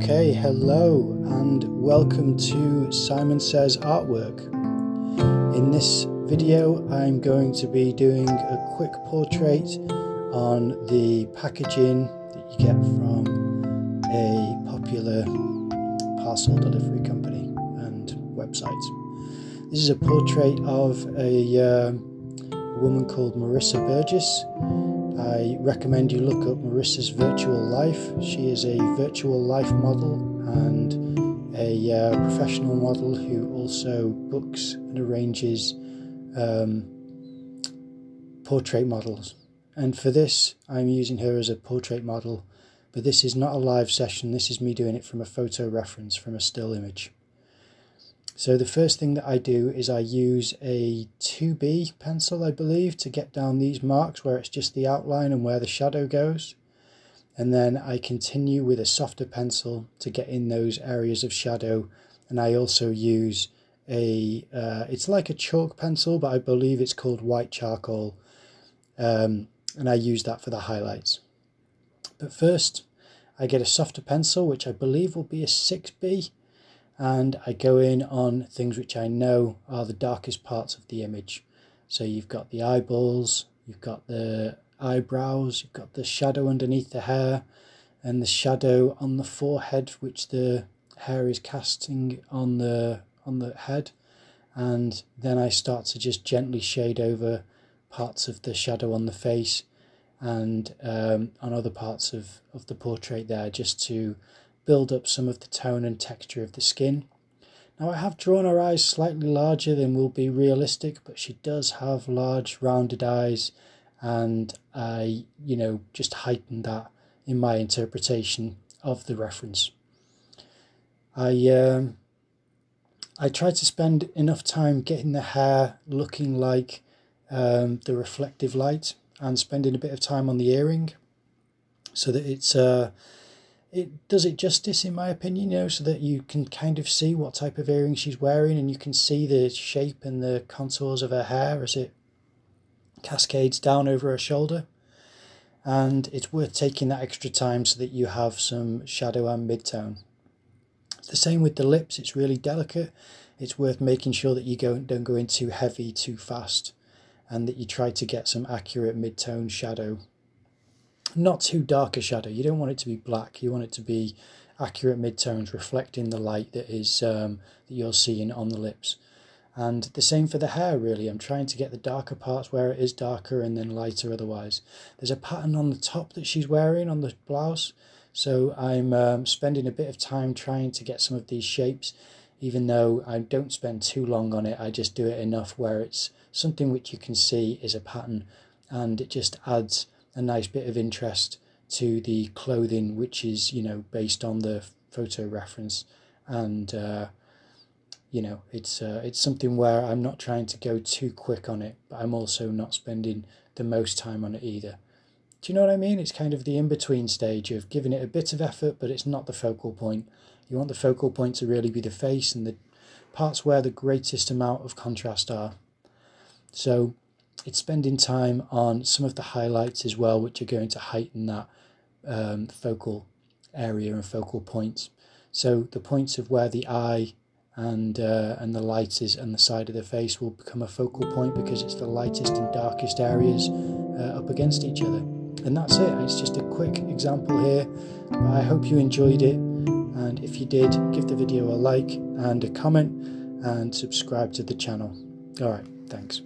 Okay, hello and welcome to Simon Says Artwork. In this video I'm going to be doing a quick portrait on the packaging that you get from a popular parcel delivery company and website. This is a portrait of a woman called Marissa Burgess. I recommend you look up Marissa's virtual life. She is a virtual life model and a professional model who also books and arranges portrait models. And for this, I'm using her as a portrait model, but this is not a live session. This is me doing it from a photo reference, from a still image. So the first thing that I do is I use a 2B pencil, I believe, to get down these marks where it's just the outline and where the shadow goes. And then I continue with a softer pencil to get in those areas of shadow. And I also use it's like a chalk pencil, but I believe it's called white charcoal. And I use that for the highlights. But first, I get a softer pencil, which I believe will be a 6B. And I go in on things which I know are the darkest parts of the image. So you've got the eyeballs, you've got the eyebrows, you've got the shadow underneath the hair, and the shadow on the forehead, which the hair is casting on the head. And then I start to just gently shade over parts of the shadow on the face and on other parts of the portrait there, just to build up some of the tone and texture of the skin. Now I have drawn her eyes slightly larger than will be realistic, but she does have large rounded eyes, and I, just heightened that in my interpretation of the reference. I try to spend enough time getting the hair looking like the reflective light, and spending a bit of time on the earring so that it does it justice, in my opinion, so that you can kind of see what type of earring she's wearing, and you can see the shape and the contours of her hair as it cascades down over her shoulder. And it's worth taking that extra time so that you have some shadow and mid-tone. It's the same with the lips. It's really delicate. It's worth making sure that you don't go in too heavy too fast, and that you try to get some accurate mid-tone shadow. Not too dark a shadow. You don't want it to be black. You want it to be accurate mid-tones reflecting the light that is that you're seeing on the lips. And the same for the hair, really. I'm trying to get the darker parts where it is darker and then lighter otherwise. There's a pattern on the top that she's wearing on the blouse, so I'm spending a bit of time trying to get some of these shapes. Even though I don't spend too long on it, I just do it enough where it's something which you can see is a pattern, and it just adds a nice bit of interest to the clothing, which is, based on the photo reference. And, it's something where I'm not trying to go too quick on it, but I'm also not spending the most time on it either. Do you know what I mean? It's kind of the in-between stage of giving it a bit of effort, but it's not the focal point. You want the focal point to really be the face and the parts where the greatest amount of contrast are. So it's spending time on some of the highlights as well, which are going to heighten that focal area and focal points. So the points of where the eye and the light is and the side of the face will become a focal point, because it's the lightest and darkest areas up against each other. And that's it. It's just a quick example here, but I hope you enjoyed it. And if you did, give the video a like and a comment and subscribe to the channel. All right, thanks.